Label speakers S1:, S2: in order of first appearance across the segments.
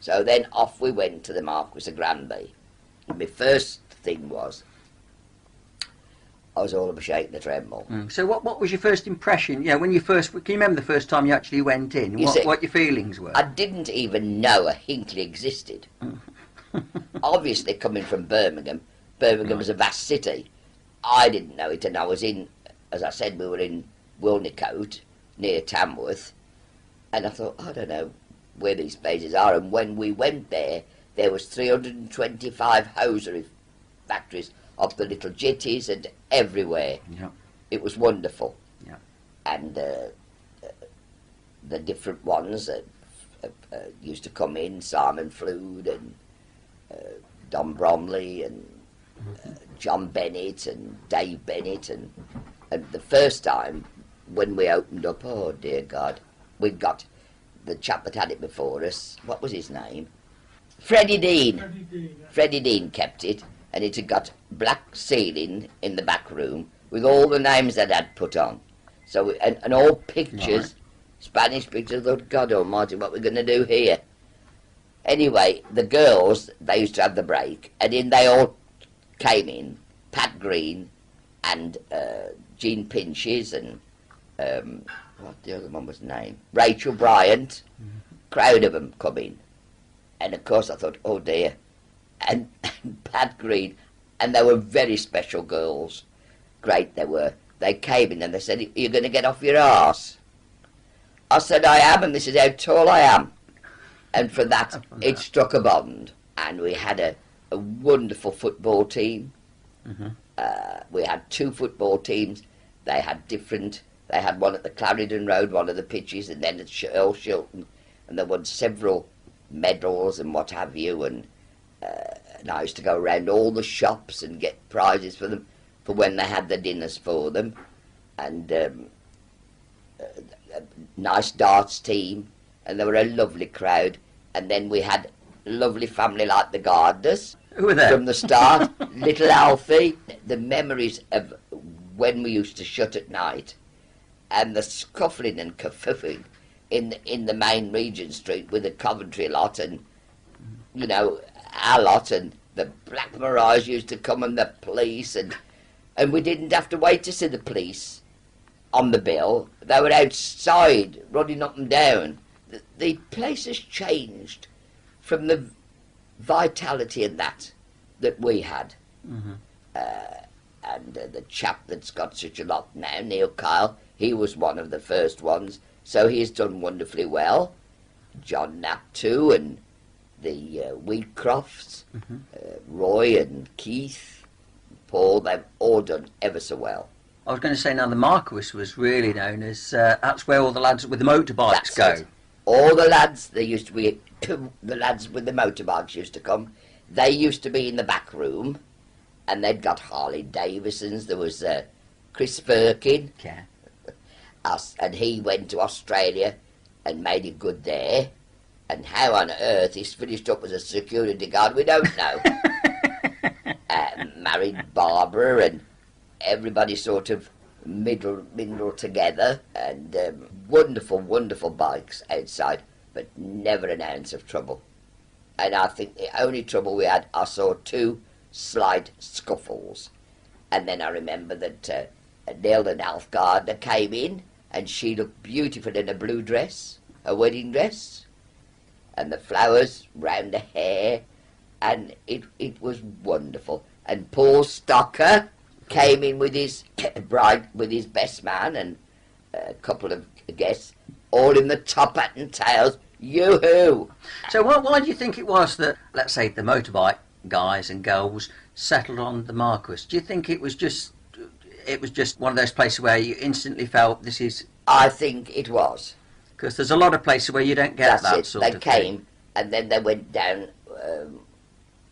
S1: So then off we went to the Marquis of Granby. And my first thing was, I was all of a shake and a tremble.
S2: So what was your first impression? Yeah, when you first, can you remember the first time you actually went in? What your feelings were?
S1: I didn't even know a Hinckley existed. Obviously, coming from Birmingham was a vast city. I didn't know it, and I was in, as I said, we were in Wilnecote, near Tamworth, and I thought, I don't know where these places are. And when we went there, there was 325 hosiery factories up the little jetties and everywhere.
S2: Yeah.
S1: It was wonderful.
S2: Yeah.
S1: And the different ones that used to come in, Simon Flood and Don Bromley and John Bennett and Dave Bennett, and the first time when we opened up, oh dear God, we got the chap that had it before us, what was his name? Freddie Dean. Freddie Dean kept it, and it had got black ceiling in the back room with all the names that I'd put on. So and all pictures, right. Spanish pictures. I thought, God Almighty, what we're going to do here? Anyway, the girls, they used to have the break, and in they all came in. Pat Green and Jean Pinches and what the other one was name? Rachel Bryant. Crowd of them come in, and of course I thought, oh dear. And Pat Green, and they were very special girls. Great they were. They came in and they said, you're going to get off your arse. I said, I am, and this is how tall I am. And for that, it struck a bond. And we had a wonderful football team. Mm-hmm. We had 2 football teams. They had one at the Clarendon Road, one of the pitches, and then at Earl Shilton. And there were several medals and what have you. And I used to go around all the shops and get prizes for them for when they had the dinners for them. And a nice darts team. And they were a lovely crowd. And then we had a lovely family like the Gardeners.
S2: Who were they?
S1: From the start. Little Alfie. The memories of when we used to shut at night. And the scuffling and kerfuffling in the main Regent Street with the Coventry lot and, you know, our lot, and the Black Mariahs used to come and the police, and we didn't have to wait to see the police on the bill. They were outside running up and down. The place has changed from the vitality and that we had. Mm-hmm. And the chap that's got such a lot now, Neil Kyle, he was one of the first ones, so he's done wonderfully well. John Knapp too, and the Wheatcrofts, mm-hmm. Roy and Keith, Paul, they've all done ever so well.
S2: I was going to say now the Marquis was really known as, that's where all the lads with the motorbikes go.
S1: It. All the lads, they used to be, the lads with the motorbikes used to come. They used to be in the back room, and they'd got Harley Davidsons. There was Chris Firkin,
S2: yeah.
S1: And he went to Australia and made it good there. And how on earth he's finished up as a security guard, we don't know. Married Barbara, and everybody sort of mingle together, and wonderful, wonderful bikes outside, but never an ounce of trouble. And I think the only trouble we had, I saw 2 slight scuffles. And then I remember that Nell and Alf Gardner came in, and she looked beautiful in a blue dress, a wedding dress, and the flowers round the hair, and it was wonderful. And Paul Stocker came in with his bride, with his best man, and a couple of guests, all in the top hat and tails. Yoo-hoo!
S2: So why do you think it was that, let's say, the motorbike guys and girls settled on the Marquis? Do you think it was just one of those places where you instantly felt this is...
S1: I think it was.
S2: Because there's a lot of places where you don't get that sort of thing. They
S1: came, and then they went down,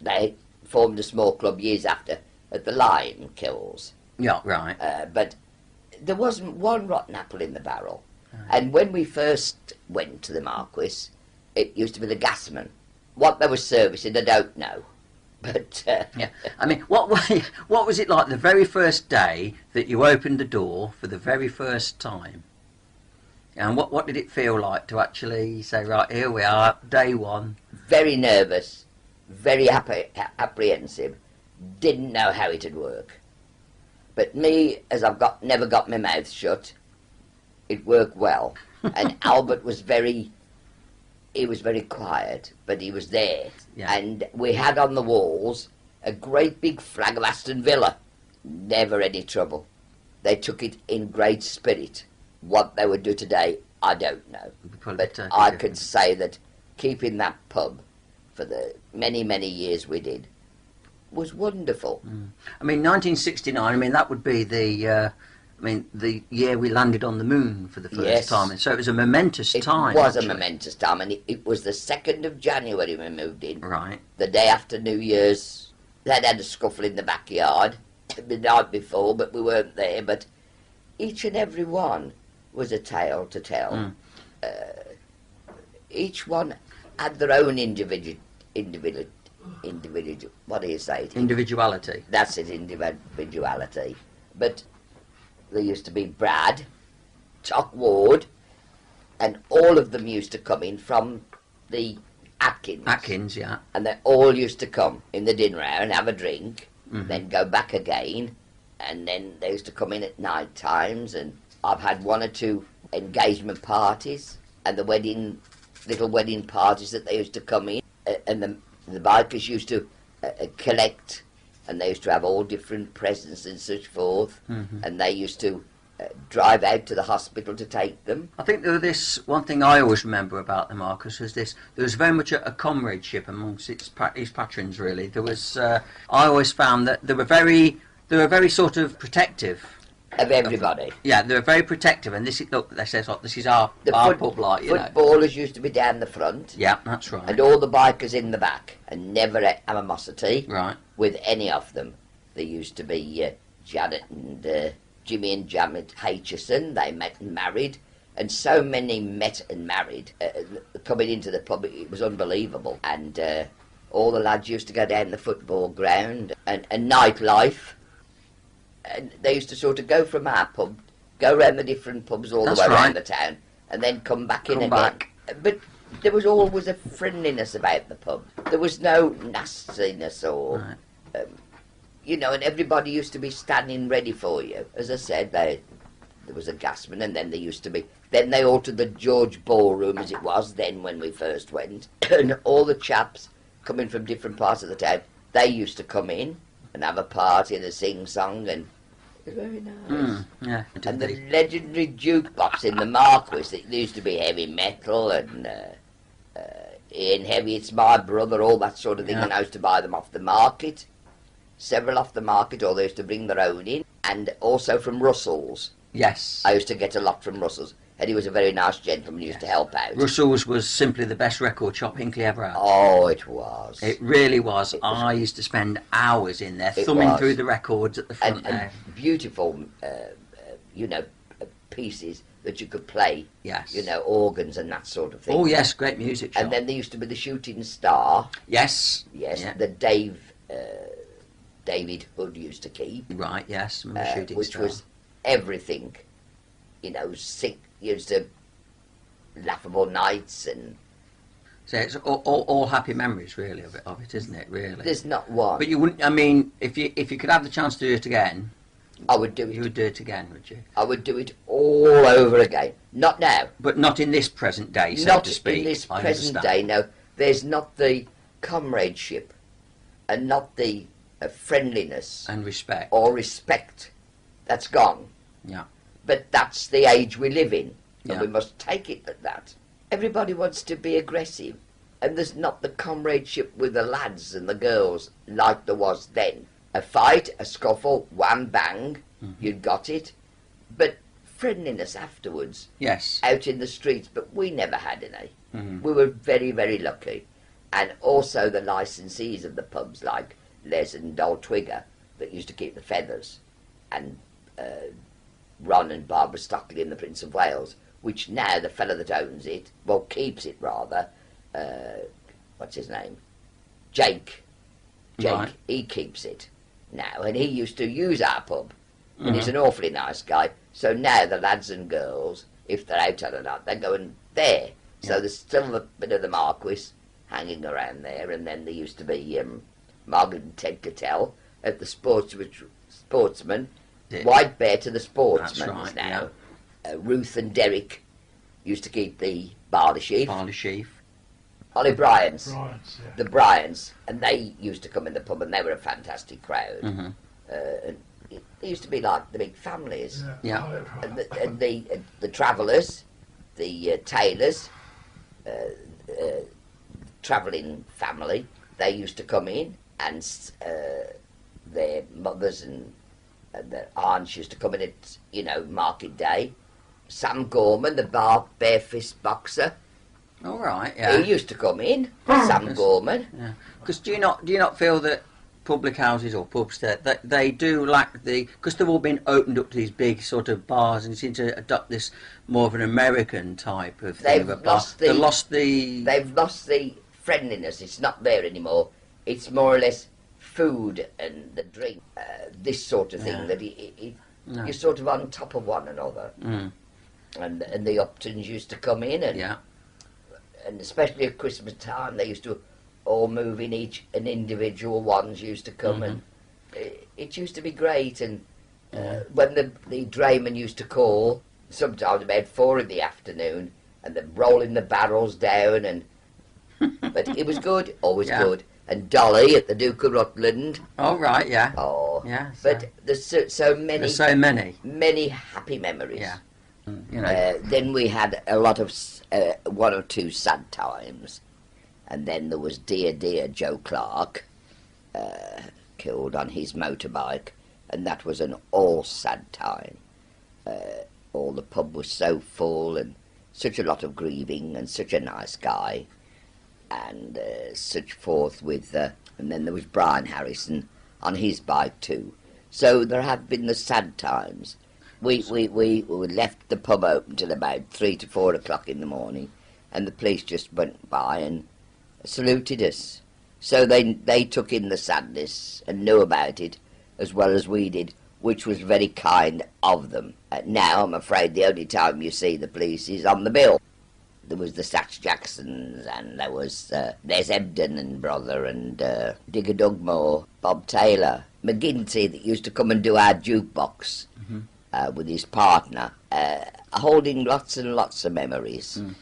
S1: they formed a small club years after at the Lime Kills.
S2: Yeah, right.
S1: But there wasn't one rotten apple in the barrel. And when we first went to the Marquis, it used to be the gasman. What they were servicing, I don't know. But
S2: yeah, I mean, what was it like the very first day that you opened the door for the very first time? And what did it feel like to actually say, right, here we are, day one?
S1: very nervous, very apprehensive, didn't know how it'd work. But me, as never got my mouth shut, it worked well. And Albert was very quiet, but he was there.
S2: Yeah.
S1: And we had on the walls a great big flag of Aston Villa. Never any trouble. They took it in great spirit. What they would do today, I don't know. But I could say that keeping that pub for the many, many years we did was wonderful.
S2: I mean, 1969, I mean, that would be the year we landed on the moon for the first time. And so it was a momentous time.
S1: It was
S2: actually
S1: a momentous time, and it was the 2nd of January we moved in.
S2: Right.
S1: The day after New Year's. They'd had a scuffle in the backyard the night before, but we weren't there. But each and every one was a tale to tell. Each one had their own individual. What do you say?
S2: Individuality.
S1: That's it, individuality. But there used to be Brad, Tock Ward, and all of them used to come in from the Atkins.
S2: Atkins, yeah.
S1: And they all used to come in the dinner hour and have a drink, then go back again, and then they used to come in at night times. And I've had 1 or 2 engagement parties, and the little wedding parties that they used to come in, and the bikers used to collect, and they used to have all different presents and such forth, and they used to drive out to the hospital to take them.
S2: I think there was this one thing I always remember about the Marquis was this: there was very much a comradeship amongst his patrons. Really, there was. I always found that they were very sort of protective
S1: Of everybody.
S2: Yeah, they were very protective, and this is they said, "Look, this is our pub, like you know."
S1: Footballers used to be down the front.
S2: Yeah, that's right.
S1: And all the bikers in the back, and never animosity.
S2: Right.
S1: With any of them. There used to be Janet and Jimmy and Janet Haitchison. They met and married, and so many met and married coming into the pub. It was unbelievable, and all the lads used to go down the football ground and nightlife. And they used to sort of go from our pub, go round the different pubs all the way around the town, and then come back in again. But there was always a friendliness about the pub. There was no nastiness or, you know, and everybody used to be standing ready for you. As I said, there was a gasman, and then there used to be... Then they altered the George Ballroom as it was then when we first went. And all the chaps coming from different parts of the town, they used to come in and have a party and a sing-song, and it was very nice.
S2: Yeah,
S1: and the legendary jukebox in the Marquis, it used to be heavy metal and Ian Heavy, It's My Brother, all that sort of thing, and I used to buy them off the market, several off the market, or they used to bring their own in, and also from Russell's.
S2: Yes.
S1: I used to get a lot from Russell's. And he was a very nice gentleman, he used to help out.
S2: Russell's was simply the best record shop Hinckley ever had.
S1: Oh, it was.
S2: It really was. I used to spend hours in there, thumbing through the records at the front there.
S1: And beautiful, you know, pieces that you could play.
S2: Yes.
S1: You know, organs and that sort of thing.
S2: Oh, yes, great music shop.
S1: And then there used to be the Shooting Star.
S2: Yes.
S1: Yes,
S2: yeah.
S1: that David Hood used to keep.
S2: Right, yes, remember Shooting
S1: which
S2: Star.
S1: was everything. You know, used to laughable nights and...
S2: So it's all happy memories, really, of it, isn't it? Really.
S1: There's not one.
S2: But you wouldn't. I mean, if you could have the chance to do it again,
S1: I would do it.
S2: You would do it again, would you?
S1: I would do it all over again. Not now.
S2: But not in this present day, so to speak.
S1: Not in this present day. No, there's not the comradeship, and not the friendliness
S2: and respect
S1: that's gone.
S2: Yeah.
S1: But that's the age we live in, and
S2: Yeah.
S1: we must take it at that. Everybody wants to be aggressive, and there's not the comradeship with the lads and the girls like there was then. A fight, a scuffle, one bang, you'd got it. But friendliness afterwards,
S2: yes,
S1: out in the streets, but we never had any. We were very, very lucky. And also the licensees of the pubs, like Les and Doll Twigger, that used to keep the Feathers, and Ron and Barbara Stockley and the Prince of Wales, which now the fellow that owns it, well, keeps it rather, what's his name? Jake,
S2: right.
S1: He keeps it now, and he used to use our pub, and he's an awfully nice guy. So now the lads and girls, if they're out on a night, they're going there. So there's still a bit of the Marquis hanging around there, and then there used to be Margaret and Ted Cattell at the Sportsman, White Bear to the Sportsman
S2: right,
S1: now. Ruth and Derek used to keep the Barley Sheaf. Ollie Bryans, the Bryans, and they used to come in the pub, and they were a fantastic crowd.
S2: Mm-hmm.
S1: And they used to be like the big families.
S2: Yeah.
S1: And the Travellers, the Taylors, travelling family, they used to come in, and their mothers and their aunts used to come in at, market day. Sam Gorman, the bare-fist boxer.
S2: All right, yeah.
S1: He used to come in, Sam Gorman.
S2: Yeah. Because do you not feel that public houses or pubs that they do lack because they've all been opened up to these big sort of bars and seem to adopt this more of an American type of thing.
S1: They've lost the friendliness. It's not there anymore. It's more or less food and the drink, this sort of thing that you're sort of on top of one another.
S2: Mm.
S1: And the Uptons used to come in, and especially at Christmas time, they used to all move in and individual ones used to come, and it used to be great. And when the drayman used to call, sometimes about 4 in the afternoon, and they're rolling the barrels down, and but it was good, always good. And Dolly at the Duke of Rutland.
S2: Oh right, yeah.
S1: Oh
S2: yeah.
S1: But there's so many.
S2: There's so many
S1: happy memories.
S2: Yeah.
S1: Then we had a lot of 1 or 2 sad times, and then there was dear Joe Clark killed on his motorbike, and that was an all sad time. All the pub was so full, and such a lot of grieving, and such a nice guy, and such forth with. And then there was Brian Harrison on his bike too. So there have been the sad times. We left the pub open till about 3 to 4 o'clock in the morning, and the police just went by and saluted us. So they took in the sadness and knew about it as well as we did, which was very kind of them. Now, I'm afraid the only time you see the police is on the bill. There was the Satch Jacksons, and there's Ebden and brother, and Digger Dugmore, Bob Taylor, McGinty that used to come and do our jukebox. Mm-hmm. With his partner, holding lots and lots of memories. Mm.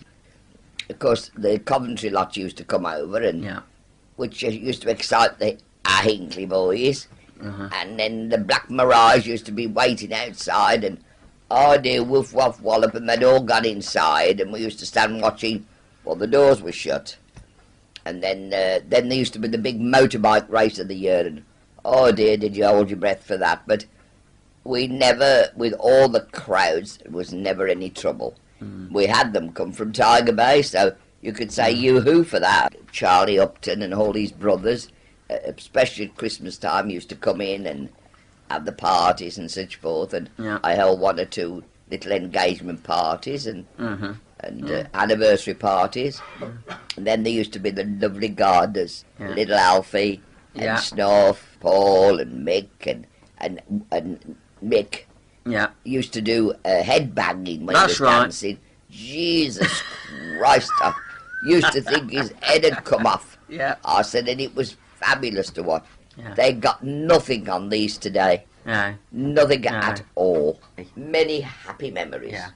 S1: Of course, the Coventry lot used to come over, and which used to excite our Hinckley boys. Mm-hmm. And then the Black Mirage used to be waiting outside, and oh dear, woof waff wallop, and they'd all got inside, and we used to stand watching while the doors were shut. And then there used to be the big motorbike race of the year, and oh dear, did you hold your breath for that? But we never, with all the crowds, there was never any trouble. Mm. We had them come from Tiger Bay, so you could say yoo-hoo for that. Charlie Upton and all his brothers, especially at Christmas time, used to come in and have the parties and such forth, and I held 1 or 2 little engagement parties and anniversary parties. And then there used to be the lovely gardeners, little Alfie and Snuff, Paul and Mick and Mick used to do head banging when he was dancing. Jesus Christ, I used to think his head had come off. Yeah. I said, and it was fabulous to watch. Yeah. They got nothing on these today. No. Nothing at all. Many happy memories. Yeah.